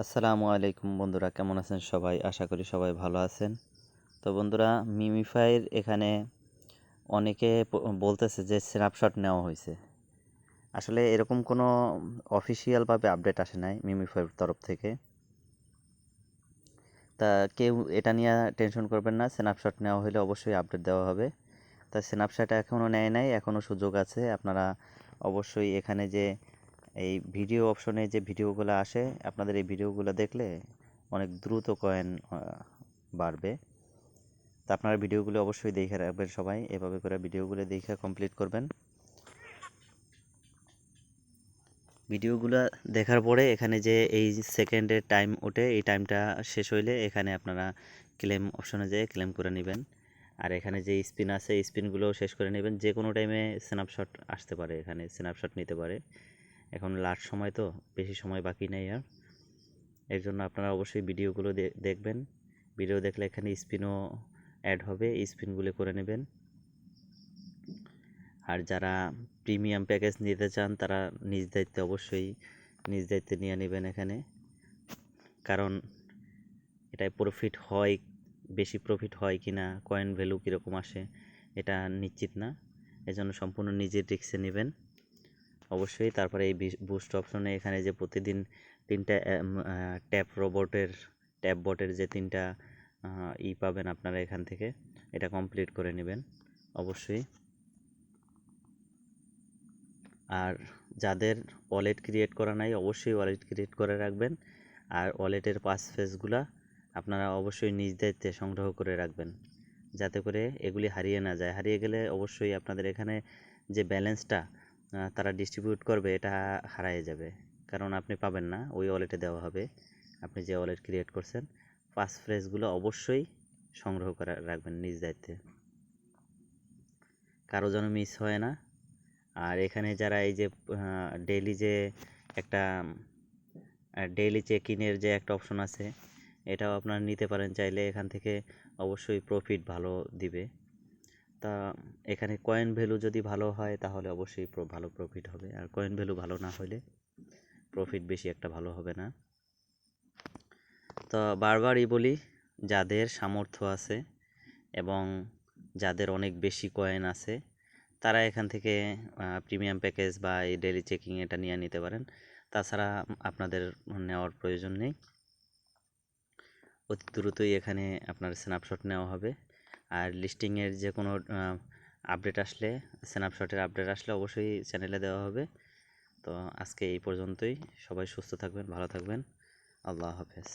আসসালামু আলাইকুম বন্ধুরা, কেমন আছেন সবাই? আশা করি সবাই ভালো আছেন। তো বন্ধুরা, মিমিফাইয়ের এখানে অনেকে বলতেছে যে স্ন্যাপশট নেওয়া হয়েছে। আসলে এরকম কোনো অফিসিয়ালভাবে আপডেট আসে নাই মিমিফাইয়ের তরফ থেকে। তা কেউ এটা নিয়ে টেনশন করবেন না, স্ন্যাপশট নেওয়া হলে অবশ্যই আপডেট দেওয়া হবে। তা স্ন্যাপশট এখনও নেয় নাই, এখনও সুযোগ আছে। আপনারা অবশ্যই এখানে যে এই ভিডিও অপশনে যে ভিডিওগুলো আসে, আপনাদের এই ভিডিওগুলো দেখলে অনেক দ্রুত কয়েন বাড়বে। তা আপনারা ভিডিওগুলো অবশ্যই দেখে রাখবেন সবাই, এভাবে করে ভিডিওগুলো দেখে কমপ্লিট করবেন। ভিডিওগুলো দেখার পরে এখানে যে এই সেকেন্ডের টাইম ওঠে, এই টাইমটা শেষ হইলে এখানে আপনারা ক্লেম অপশনে যেয়ে ক্লেম করে নেবেন। আর এখানে যে স্পিন আছে, স্পিনগুলোও শেষ করে নেবেন। যে কোনো টাইমে স্ন্যাপশট আসতে পারে, এখানে স্ন্যাপশট নিতে পারে। এখন লাস্ট সময় তো, বেশি সময় বাকি নেই আর। এর জন্য আপনারা অবশ্যই ভিডিওগুলো দেখবেন। ভিডিও দেখলে এখানে স্পিনও অ্যাড হবে, স্পিনগুলো করে নেবেন। আর যারা প্রিমিয়াম প্যাকেজ নিতে চান তারা নিজ দায়িত্বে অবশ্যই নিজ দায়িত্বে নিয়ে নেবেন এখানে, কারণ এটায় প্রফিট হয়, বেশি প্রফিট হয় কি না, কয়েন ভ্যালু কীরকম আসে এটা নিশ্চিত না। এজন্য সম্পূর্ণ নিজের রিস্কে নেবেন অবশ্যই। তারপরে এই বুস্ট অপশনে এখানে যে প্রতিদিন 3টা ট্যাপ বটের যে 3টা পাবেন আপনারা এখান থেকে, এটা কমপ্লিট করে নেবেন অবশ্যই। আর যাদের ওয়ালেট ক্রিয়েট করা নাই, অবশ্যই ওয়ালেট ক্রিয়েট করে রাখবেন। আর ওয়ালেটের পাসফ্রেজগুলা আপনারা অবশ্যই নিজ দায়িত্বে সংগ্রহ করে রাখবেন, যাতে করে এগুলি হারিয়ে না যায়। হারিয়ে গেলে অবশ্যই আপনাদের এখানে যে ব্যালেন্সটা তারা ডিস্ট্রিবিউট করবে, এটা হারিয়ে যাবে, কারণ আপনি পাবেন না। ওই ওয়ালেটে দেওয়া হবে, আপনি যে ওয়ালেট ক্রিয়েট করছেন। পাসফ্রেজগুলো অবশ্যই সংগ্রহ করে রাখবেন নিজ দায়িত্বে, কারো যেন মিস হয় না। আর এখানে যারা এই যে ডেইলি যে একটা ডেইলি চেক ইনের যে একটা অপশন আছে, এটাও আপনারা নিতে পারেন চাইলে। এখান থেকে অবশ্যই প্রফিট ভালো দিবে। তা এখানে কয়েন ভ্যালু যদি ভালো হয় তাহলে অবশ্যই ভালো প্রফিট হবে, আর কয়েন ভ্যালু ভালো না হলে প্রফিট বেশি একটা ভালো হবে না। তো বারবারই বলি, যাদের সামর্থ্য আছে এবং যাদের অনেক বেশি কয়েন আছে, তারা এখান থেকে প্রিমিয়াম প্যাকেজ বা এই ডেইলি চেকিং এটা নিয়ে নিতে পারেন। তাছাড়া আপনাদের নেওয়ার প্রয়োজন নেই। অতি দ্রুতই এখানে আপনার স্ন্যাপশট নেওয়া হবে। আর লিস্টিংয়ের যে কোনো আপডেট আসলে, স্ন্যাপশটের আপডেট আসলে অবশ্যই চ্যানেলে দেওয়া হবে। তো আজকে এই পর্যন্তই। সবাই সুস্থ থাকবেন, ভালো থাকবেন। আল্লাহ হাফেজ।